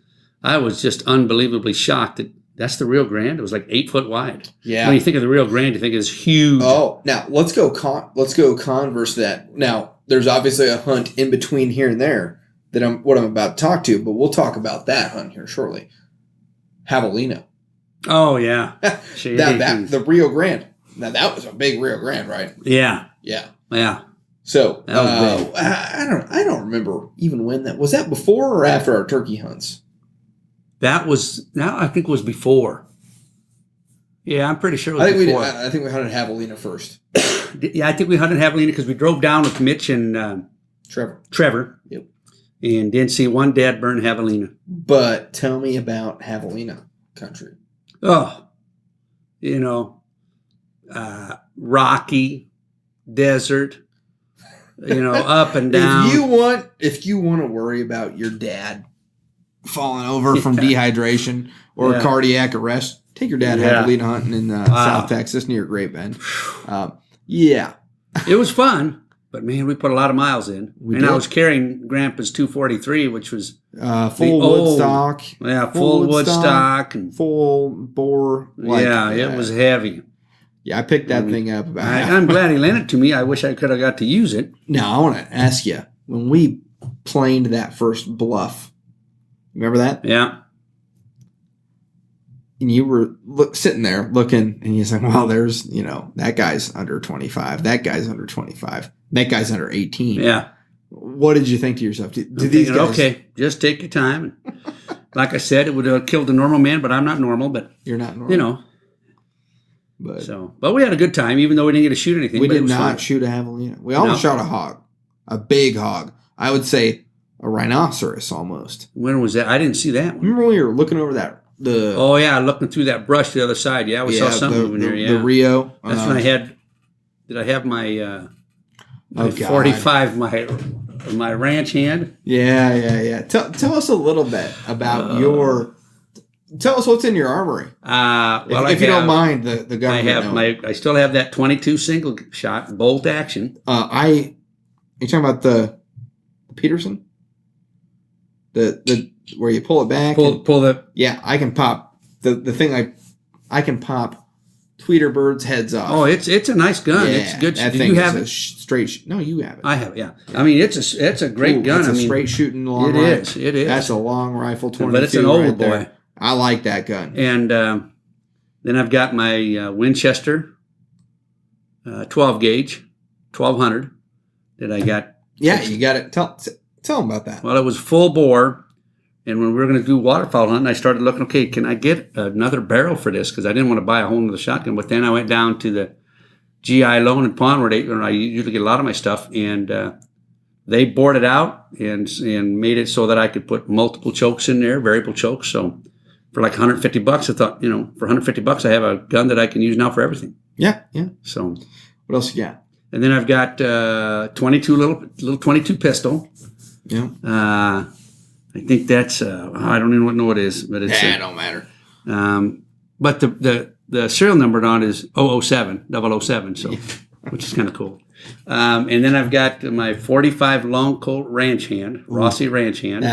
just unbelievably shocked that that's the Rio Grande. It was like 8 foot wide. Yeah. When you think of the Rio Grande, you think it's huge. Oh, now let's go converse that. Now, there's obviously a hunt in between here and there that I'm about to talk to, but we'll talk about that hunt here shortly. Javelina. Oh yeah. The Rio Grande. Now that was a big Rio Grande, right? Yeah. Yeah. Yeah. So that was big. I don't remember even when that was. That before or after our turkey hunts? I think it was before. Yeah, I'm pretty sure it was before. I think we hunted Javelina first. Yeah, I think we hunted Javelina because we drove down with Mitch and Trevor. Yep. And didn't see one dead burn Javelina. But tell me about Javelina country. Oh, you know, rocky, desert, you know, up and down. If you want to worry about your dad falling over from dehydration or cardiac arrest, take your dad javelina hunting in South Texas near Great Bend. Yeah. It was fun, but man, we put a lot of miles in. I was carrying Grandpa's 243, which was full wood stock. Yeah, full wood stock and full bore. It was heavy. Yeah, I picked that thing up. I'm glad he lent it to me. I wish I could have got to use it. Now, I want to ask you, when we planed that first bluff, remember that? Yeah. And you were sitting there looking, and you said, well, there's, that guy's under 25. That guy's under 25. That guy's under 18. Yeah. What did you think to yourself? Do these guys... Okay, just take your time. Like I said, it would have killed a normal man, but I'm not normal. But you're not normal. But we had a good time, even though we didn't get to shoot anything. We did not shoot a javelina. We almost shot a hog, a big hog. I would say a rhinoceros almost. When was that? I didn't see that one. Remember when you were looking over that? Looking through that brush to the other side. Yeah, we saw something moving there. Yeah, the Rio. That's when I had. Did I have my 45? My ranch hand. Yeah. Tell us a little bit about your. Tell us what's in your armory. If you don't mind the government. I still have that 22 single shot bolt action. You're talking about the Peterson, the where you pull it back. Pull the. Yeah, I can pop the thing. I can pop tweeter birds' heads off. Oh, it's a nice gun. Yeah, it's good. That Do thing you have is it? A straight. No, you have it. I have it. Yeah. I mean, it's a great gun. It's a straight shooting long. It is. That's a long rifle. 22. But it's an old boy. There. I like that gun. And then I've got my Winchester 12 gauge, 1200 that I got. Yeah, you got it. Tell them about that. Well, it was full bore. And when we were going to do waterfowl hunting, I started looking, okay, can I get another barrel for this? Because I didn't want to buy a whole other shotgun. But then I went down to the GI Loan in Pond, where I usually get a lot of my stuff. And they bored it out and made it so that I could put multiple chokes in there, variable chokes. So for like $150, I thought, for $150, I have a gun that I can use now for everything. Yeah. So what else you got? And then I've got 22 little 22 pistol. Yeah. I think that's I don't even know what it is, but it's it don't matter. But the serial number on it is 007, so which is kind of cool. And then I've got my 45 Long Colt Ranch Hand, Rossi Ranch Hand.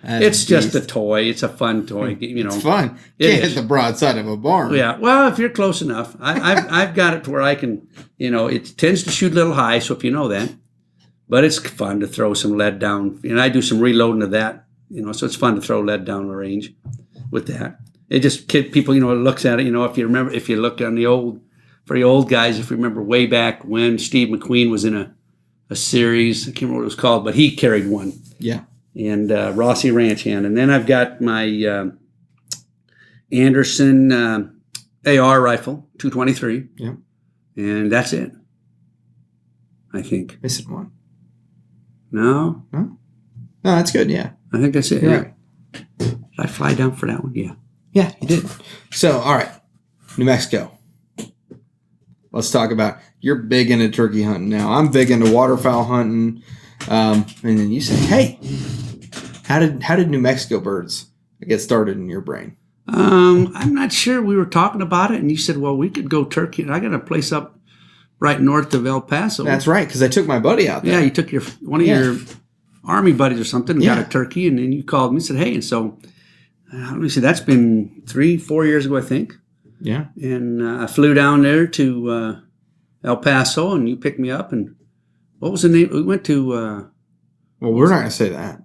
It's just a toy. It's a fun toy. It's fun. Can't hit the broadside of a barn. Yeah. Well, if you're close enough, I've got it to where I can. It tends to shoot a little high, so if you know that, but it's fun to throw some lead down. And I do some reloading of that. So it's fun to throw lead down the range with that. It just people, looks at it. If you look on for the old guys, if you remember way back when Steve McQueen was in a series, I can't remember what it was called, but he carried one. Yeah. And Rossi Ranch Hand. And then I've got my Anderson AR rifle, 223. Yeah. And that's it, I think. Missing one. No. No, that's good, yeah. I think that's it. You're yeah. right. Did I fly down for that one? Yeah. Yeah, you did. So, all right. New Mexico. Let's talk about, you're big into turkey hunting now. I'm big into waterfowl hunting. And then you said, hey, how did New Mexico birds get started in your brain? I'm not sure. We were talking about it, and you said, well, we could go turkey. I got a place up right north of El Paso. That's right, because I took my buddy out there. Yeah, you took one of your Army buddies or something and got a turkey, and then you called me and said, hey, and so let me see, that's been 3-4 years ago, I think. Yeah. And I flew down there to El Paso, and you picked me up, and what was the name? We went to... well, we're not going to say that.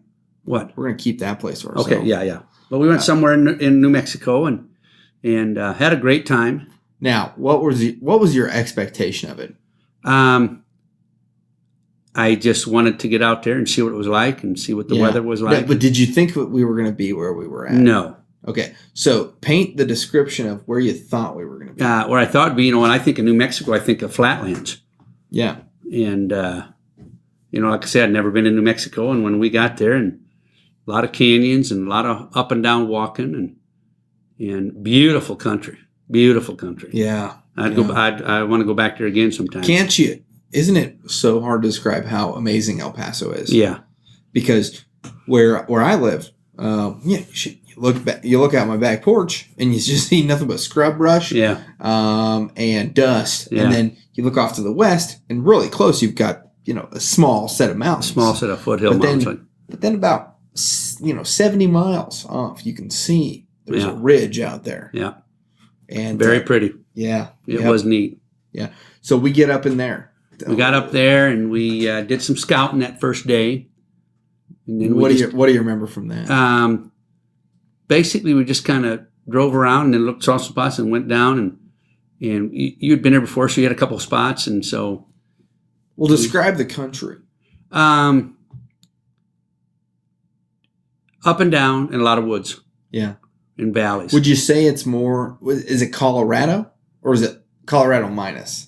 What? We're going to keep that place to ourselves. Okay, yeah. But we went somewhere in New Mexico and had a great time. Now, what was your expectation of it? I just wanted to get out there and see what it was like and see what the weather was like. But did you think we were going to be where we were at? No. Okay, so paint the description of where you thought we were going to be. Where I thought it'd be, when I think of New Mexico, I think of flatlands. Yeah. And, like I said, I'd never been in New Mexico. And when we got there, and a lot of canyons and a lot of up and down walking and beautiful country. Beautiful country. Yeah. I want to go back there again sometime. Can't you? Isn't it so hard to describe how amazing El Paso is? Yeah. Because where I live, you look out my back porch and you just see nothing but scrub brush, and dust, and then you look off to the west and really close you've got a small set of mountains, small set of foothill mountains. But then about 70 miles off, you can see there's a ridge out there. Yeah, and very pretty. Yeah, it was neat. Yeah, so we get up in there. We got up there and we did some scouting that first day. And then what do you remember from that? Basically, we just kind of drove around and then looked, saw some spots and went down. And you'd been there before, so you had a couple of spots. And so. Well, describe the country. Up and down and a lot of woods. Yeah. And valleys. Would you say it's more, is it Colorado or is it Colorado minus?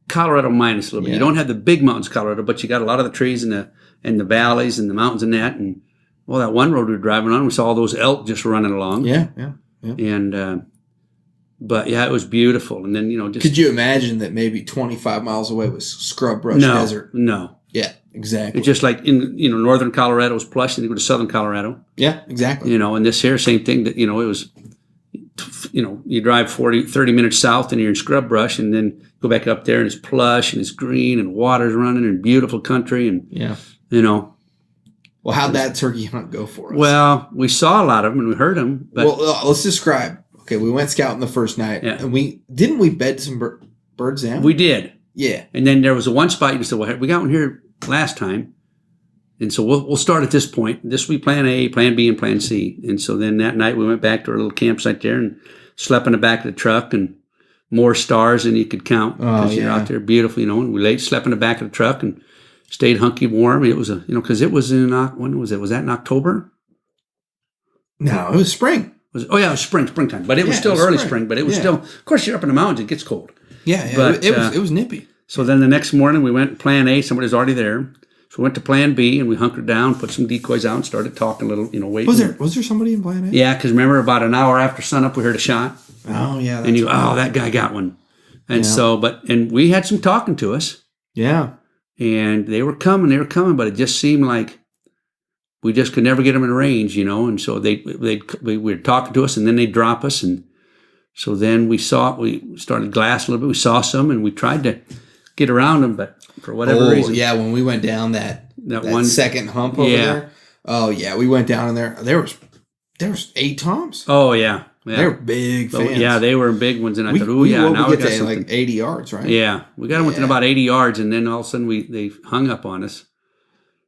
Colorado minus a little bit. You don't have the big mountains, Colorado, but you got a lot of the trees and the valleys and the mountains and that. And that one road we were driving on, we saw all those elk just running along. Yeah. And but it was beautiful. And then just could you imagine that maybe 25 miles away was scrub brush desert? No. Yeah, exactly. It's just like in northern Colorado was plush, and you go to southern Colorado. Yeah, exactly. And this here same thing that it was. You drive 30 minutes south and you're in scrub brush, and then go back up there and it's plush and it's green and water's running and beautiful country and Well, how'd that turkey hunt go for us? Well, we saw a lot of them and we heard them. But let's describe. Okay, we went scouting the first night, and we bed some birds down. We did. Yeah, and then there was one spot you said, "Well, we got one here last time," and so we'll start at this point. This will be Plan A, Plan B, and Plan C. And so then that night we went back to our little campsite there and slept in the back of the truck, and more stars than you could count because you're out there beautiful, And we slept in the back of the truck and stayed hunky warm. It was because it was when was it? Was that in October? No, it was spring. It was springtime. But it was still early spring. But it was still, of course, you're up in the mountains, it gets cold. Yeah, but it was nippy. So then the next morning we went Plan A. Somebody's already there. So we went to Plan B and we hunkered down, put some decoys out, and started talking a little. Waiting. Was there somebody in Plan A? Yeah, because remember about an hour after sunup we heard a shot. Oh yeah, and that guy got one. And so, and we had some talking to us. Yeah, and they were coming, but it just seemed like we just could never get them in range, And so they were talking to us, and then they'd drop us, and so then we started glassing a little bit. We saw some, and we tried to get around them, but for whatever reason, when we went down that one second hump over there. Oh yeah, we went down in there. There was 8 toms. Oh yeah. They were big fans. Yeah, they were big ones, and I thought, now we got to like 80 yards, right? Yeah, we got them within about 80 yards, and then all of a sudden they hung up on us.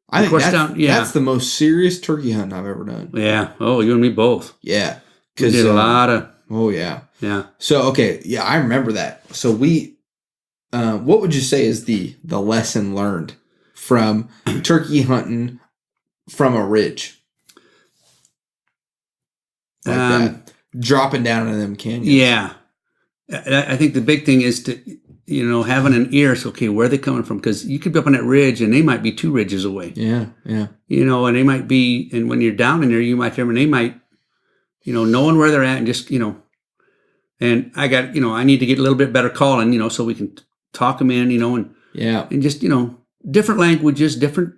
I think that's the most serious turkey hunt I've ever done. Yeah. Oh, you and me both. Yeah. We did a lot of. Oh yeah. Yeah. So I remember that. So we, what would you say is the lesson learned from turkey hunting from a ridge like that, dropping down in them canyons? Yeah, I think the big thing is to having an ear. So where are they coming from? Because you could be up on that ridge and they might be 2 ridges away. Yeah. And they might be, and when you're down in there, you might hear them, and they might, knowing where they're at, and just and I got I need to get a little bit better calling, so we can talk them in, and just different languages, different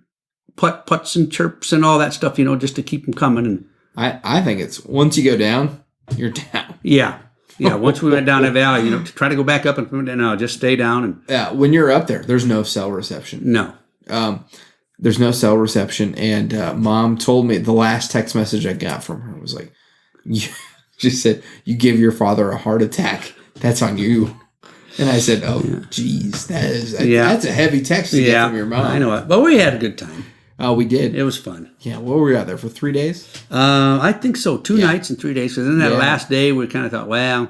putts and chirps and all that stuff, just to keep them coming. And I think it's once you go down, you're down. Yeah. Yeah, once we went down that valley, to try to go back up and come down, no, just stay down. And when you're up there, there's no cell reception. No. There's no cell reception. And Mom told me, the last text message I got from her was like, she said, "You give your father a heart attack. That's on you." And I said, "Oh, geez, that's a heavy text to get from your mom." I know it. But we had a good time. Oh, we did. It was fun. Yeah, what were we out there for 3 days? I think so. 2 nights and 3 days. Because then that last day, we kind of thought, well.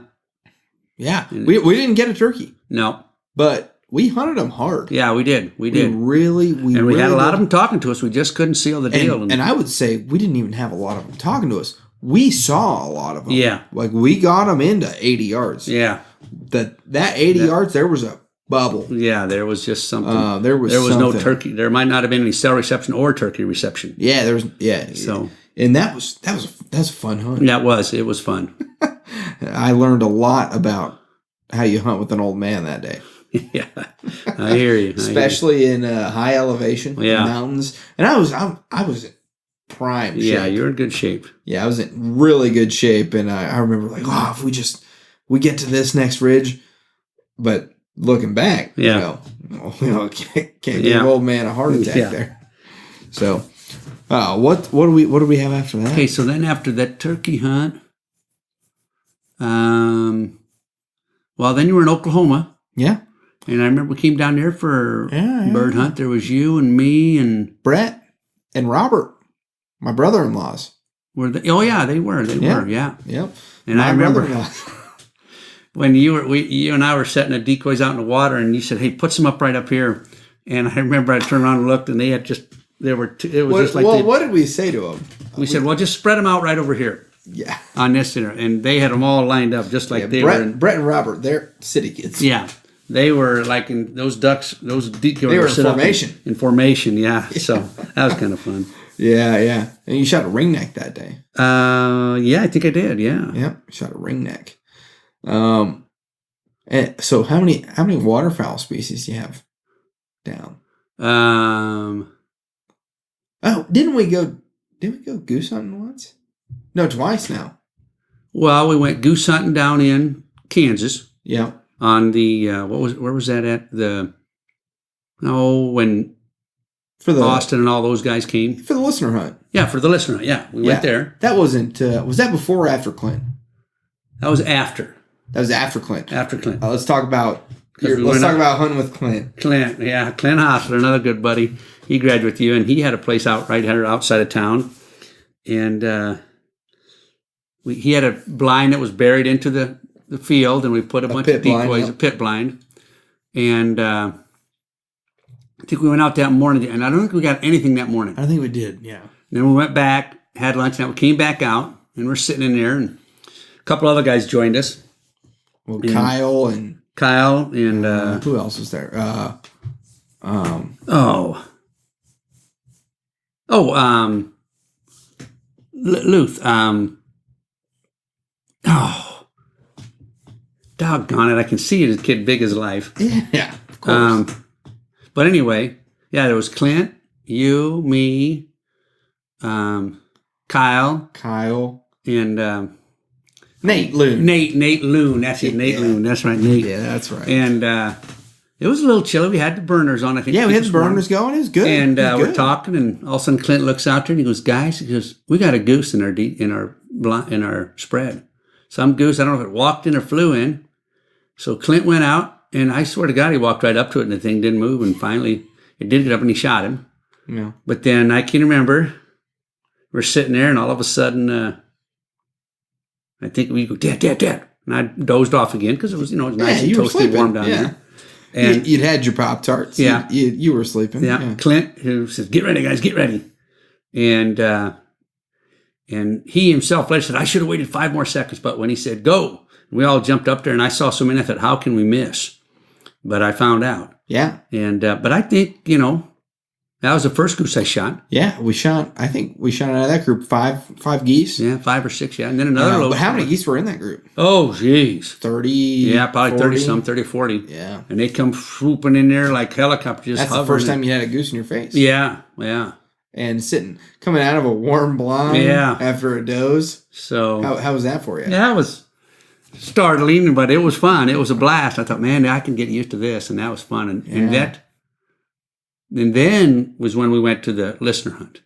Yeah, we didn't get a turkey. No. But we hunted them hard. Yeah, we did. We did. We had a lot of them talking to us. We just couldn't seal the deal. And I would say we didn't even have a lot of them talking to us. We saw a lot of them. Yeah. Like we got them into 80 yards. Yeah. That 80 yards, there was a bubble. Yeah, there was just something. There was no turkey. There might not have been any cell reception or turkey reception. Yeah, there was. Yeah. So and that was a fun hunt. That was. It was fun. I learned a lot about how you hunt with an old man that day. Yeah, I hear you. Especially in high elevation, mountains. And I was in prime shape. Yeah, you're in good shape. Yeah, I was in really good shape. And I remember like, if we get to this next ridge. But looking back, can't give old man a heart attack there. So, what do we have after that? Okay, so then after that turkey hunt, then you were in Oklahoma. Yeah. And I remember we came down there for bird hunt. There was you and me and Brett and Robert, my brother-in-laws. Were they? Oh yeah, they were. They were. Yeah. Yep. And I remember when you and I were setting the decoys out in the water, and you said, "Hey, put some up right up here." And I remember I turned around and looked, and they had just what did we say to them? We said, "Well, just spread them out right over here." Yeah. On this dinner, and they had them all lined up just like they were. Brett and Robert, they're city kids. Yeah. They were like in those ducks, those decoys. They were in formation. In formation, yeah. So that was kind of fun. Yeah. And you shot a ringneck that day. Yeah, I think I did. Yeah. Yep, shot a ringneck. And so how many waterfowl species do you have down? Didn't we go goose hunting once? No, twice now. Well, we went goose hunting down in Kansas. Yeah. On the where was that at? When Austin and all those guys came for the listener hunt. Yeah, for the listener hunt. Yeah, we went there. That wasn't. Was that before or after Clint? That was after. That was after Clint. After Clint. Let's talk about. Let's talk about hunting with Clint. Clint Hostler, another good buddy. He graduated with you, and he had a place out right here outside of town, and he had a blind that was buried into the field, and we put a bunch of decoys, a pit blind, and I think we went out that morning, and I don't think we got anything that morning. I think we did, yeah. And then we went back, had lunch, and we came back out, and we're sitting in there, and a couple other guys joined us. Well, Kyle and who else was there? Luth. Doggone it! I can see it, a kid big as life. Yeah, of course. But anyway, there was Clint, you, me, Kyle, and Nate Loon. Nate Loon. That's it, Nate Loon. That's right, Nate. Yeah, that's right. And it was a little chilly. We had the burners on, I think. Yeah, we had the burners going. It was good. And we're talking, and all of a sudden Clint looks out there and he goes, "Guys," he goes, "we got a goose in our spread. Some goose. I don't know if it walked in or flew in." So Clint went out, and I swear to God, he walked right up to it, and the thing didn't move. And finally, it did get up, and he shot him. Yeah. But then I can remember we're sitting there, and all of a sudden, I think we go, Dad. And I dozed off again because it was, it was nice and toasty, warm down there. And you'd had your Pop-Tarts. Yeah. You were sleeping. Yeah. Clint, who says, "Get ready, guys, get ready." And he himself later said, "I should have waited 5 more seconds." But when he said, "Go," we all jumped up there, and I saw so many, I thought, how can we miss? But I found out. Yeah. And but I think, that was the first goose I shot. Yeah, I think we shot out of that group 5 geese. Yeah, 5 or 6, yeah. And then another load. But how many geese were in that group? Oh, geez. 30? Yeah, probably 30-some, 30 or 40. Yeah. And they come swooping in there like helicopters. That's the first time you had a goose in your face. Yeah. And coming out of a warm blind after a doze. So how was that for you? Yeah, it was startling, but it was fun. It was a blast. I thought, man, I can get used to this, and that was fun. And then was when we went to the listener hunt.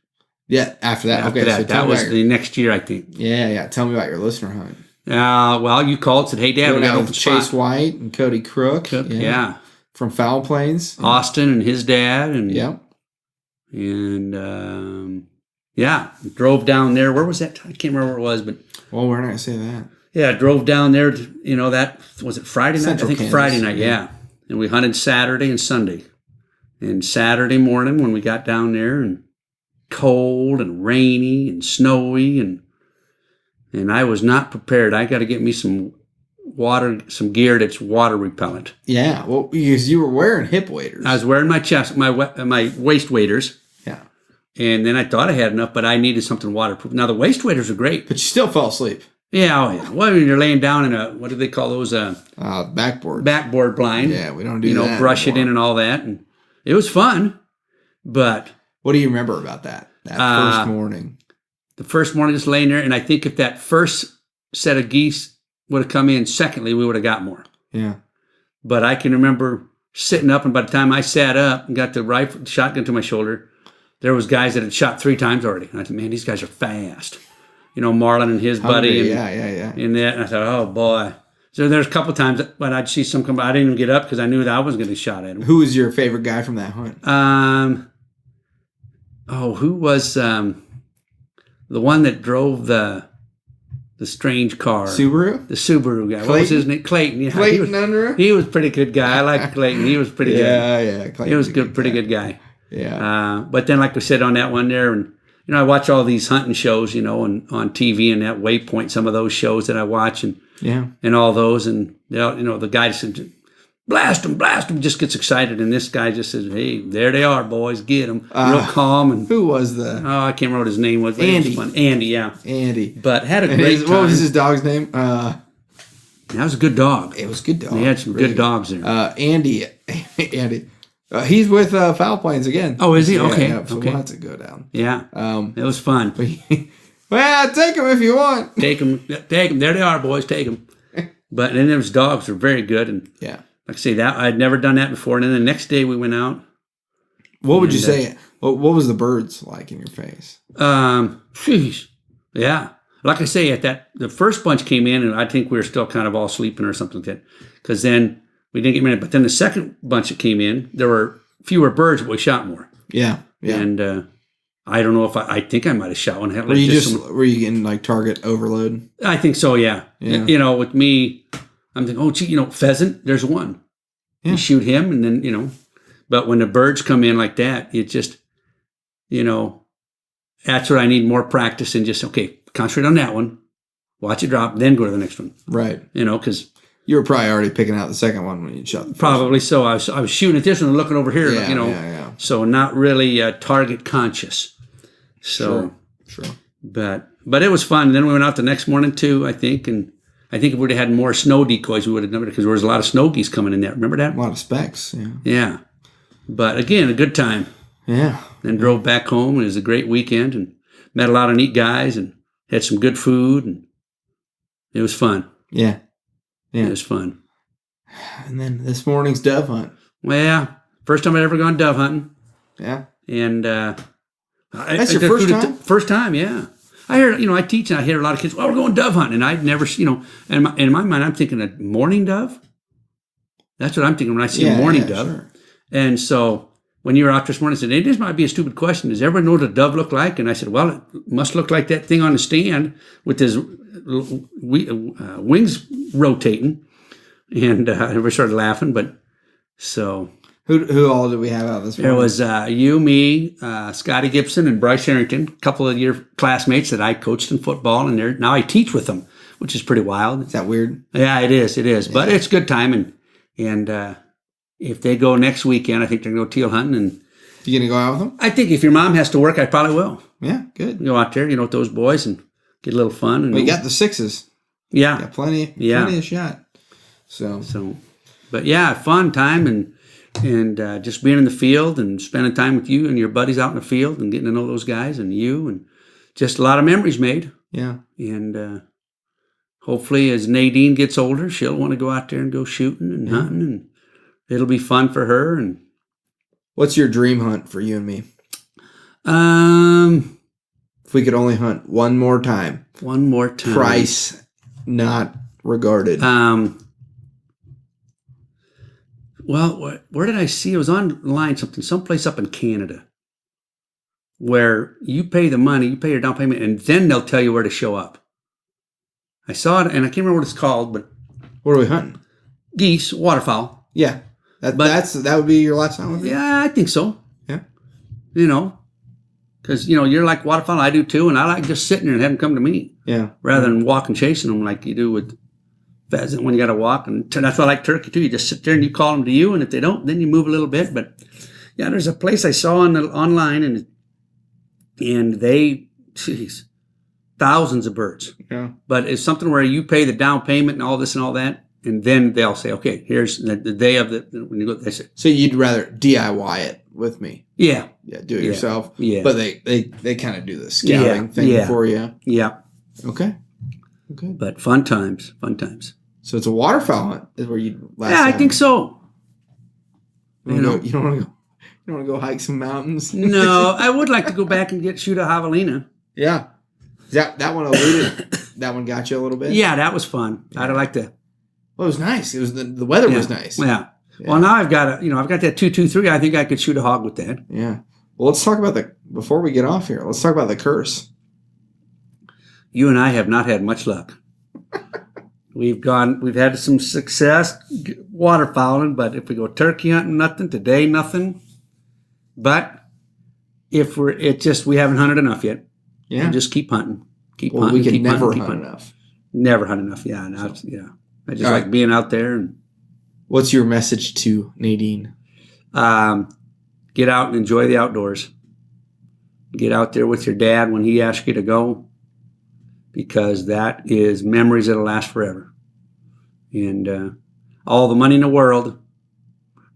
Yeah, after that. After that, so that was the next year, I think. Yeah. Tell me about your listener hunt. Well, you called and said, "Hey, Dad, we got open Chase spot." White and Cody Crook. Yeah. From Foul Plains. Austin and his dad. And drove down there. Where was that? I can't remember where it was, but. Well, we're not going to say that. Yeah, drove down there. That was it Friday night? Central I think Kansas. Friday night, yeah. And we hunted Saturday and Sunday. And Saturday morning when we got down there, and cold and rainy and snowy, and I was not prepared. I got to get me some gear that's water repellent. Yeah, well, because you were wearing hip waders. I was wearing my waist waders. Yeah. And then I thought I had enough, but I needed something waterproof. Now the waist waders are great, but you still fell asleep. Yeah, oh yeah. Well, when you're laying down in what do they call those? Backboard. Backboard blind. Yeah, we don't do that. Brush it in and all that. And it was fun, but. What do you remember about that first morning? The first morning just laying there, and I think if that first set of geese would have come in secondly, we would have got more. Yeah. But I can remember sitting up, and by the time I sat up and got the shotgun to my shoulder, there was guys that had shot 3 times already. And I thought, man, these guys are fast. Marlon and his buddy. Yeah. And I thought, oh, boy. So there's a couple times when I'd see some come by. I didn't even get up because I knew that I was going to shot at them. Who was your favorite guy from that hunt? Who was the one that drove the strange car? Subaru? The Subaru guy. Clayton? What was his name? Clayton. Yeah, Clayton Unruh? He was a pretty good guy. I liked Clayton. He was pretty good. Yeah. Clayton he was pretty good guy. Yeah. But then, like we said on that one there, and I watch all these hunting shows, on TV and that Waypoint, some of those shows that I watch, and all those, and the guy said, blast them, just gets excited, and this guy just says, hey, there they are, boys, get them. Real calm. And who was the? Oh, I can't remember what his name was. Andy. Andy, yeah. Andy. But had a great time. What was his dog's name? That was a good dog. It was a good dog. They had some good dogs there. Andy. He's with Foul Plains again. Oh, is he? Okay. Yeah, so okay. we'll have to go down. Yeah. It was fun. Well, take them if you want. Take them. There they are, boys. Take them. But then those dogs were very good. And like I say, that I'd never done that before. And then the next day we went out. What would you say? What was the birds like in your face? Sheesh. Yeah. Like I say, the first bunch came in, and I think we were still kind of all sleeping or something like that. Because then we didn't get many. But then the second bunch that came in, there were fewer birds, but we shot more. Yeah. And I don't know if I think I might have shot one. Were you getting like target overload? I think so, yeah. With me, I'm thinking, oh, gee, pheasant, there's one. You shoot him, and then, but when the birds come in like that, it just, that's what I need more practice and just, okay, concentrate on that one, watch it drop, then go to the next one. Right. Because you were probably already picking out the second one when you shot the first probably one. So. I was shooting at this one and looking over here, so not really target conscious. So, sure. But it was fun. And then we went out the next morning too, I think, and I think if we'd have had more snow decoys, we would have done it because there was a lot of snow geese coming in there. Remember that? A lot of specks, yeah. Yeah. But again, a good time. Yeah. Then drove back home, and it was a great weekend, and met a lot of neat guys, and had some good food, and it was fun. Yeah. It was fun. And then this morning's dove hunt. Well, first time I'd ever gone dove hunting. Yeah. And that's your first time? First time, yeah. I hear, I teach and I hear a lot of kids, we're going dove hunting. And I'd never, in my mind, I'm thinking a morning dove. That's what I'm thinking when I see a morning dove. Sure. And so when you were out this morning, I said, hey, this might be a stupid question. Does everyone know what a dove look like? And I said, well, it must look like that thing on the stand with his wings rotating. And we started laughing, but so... Who all did we have out this morning? There was you, me, Scotty Gibson, and Bryce Harrington, a couple of your classmates that I coached in football, and now I teach with them, which is pretty wild. Is that weird? Yeah, it is. Yeah. But it's a good time, and if they go next weekend, I think they're going to go teal hunting. And you going to go out with them? I think if your mom has to work, I probably will. Yeah, good. Go out there, with those boys and get a little fun. And we got the 6s. Yeah. Got plenty of shot. So, but yeah, fun time and just being in the field and spending time with you and your buddies out in the field and getting to know those guys and you and just a lot of memories made. Yeah. And hopefully as Nadine gets older, she'll want to go out there and go shooting and hunting, and it'll be fun for her. And what's your dream hunt for you and me? If we could only hunt one more time. One more time. Price not regarded. Well, where did I see? It was online, someplace up in Canada, where you pay the money, you pay your down payment, and then they'll tell you where to show up. I saw it, and I can't remember what it's called, but what are we hunting? Geese, waterfowl. Yeah, that would be your last time with me? Yeah, I think so. Yeah, because you're like waterfowl, I do too, and I like just sitting there and having them come to me. Yeah, rather than walking chasing them like you do with pheasant when you got to walk. And that's why I like turkey too. You just sit there and you call them to you, and if they don't, then you move a little bit. But yeah, there's a place I saw online, and they, $1,000 thousands of birds. Yeah. But it's something where you pay the down payment and all this and all that, and then they'll say, okay, here's the day of the when you go. They say, so you'd rather DIY it with me? Yeah. Do it yourself. Yeah. But they kind of do the scouting thing for you. Yeah. Okay. But fun times. So it's a waterfowl hunt is where you last. Yeah, I think so. You don't want to go hike some mountains. No, I would like to go back and shoot a javelina. Yeah. That one eluded. That one got you a little bit. Yeah, that was fun. Yeah. I'd like to. Well, it was nice. It was the weather was nice. Yeah. Well, now I've got I've got that 223. I think I could shoot a hog with that. Yeah. Well, let's talk about before we get off here. Let's talk about the curse. You and I have not had much luck. We've had some success waterfowling, but if we go turkey hunting, nothing. Today, nothing. But if we haven't hunted enough yet. Yeah. We'll just keep hunting. We can never hunt enough. Never hunt enough. Yeah. I just like being out there. And what's your message to Nadine? Get out and enjoy the outdoors. Get out there with your dad when he asks you to go, because that is memories that'll last forever. And all the money in the world,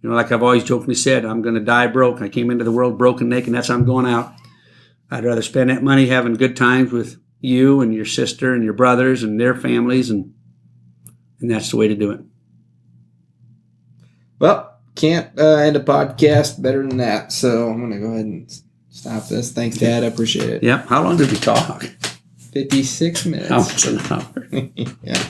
like I've always jokingly said, I'm going to die broke. I came into the world broke and naked, and that's how I'm going out. I'd rather spend that money having good times with you and your sister and your brothers and their families, and that's the way to do it. Well, can't end a podcast better than that, so I'm going to go ahead and stop this. Thanks, Dad. I appreciate it. Yep. How long did we talk? 56 minutes. Almost an hour. Yeah.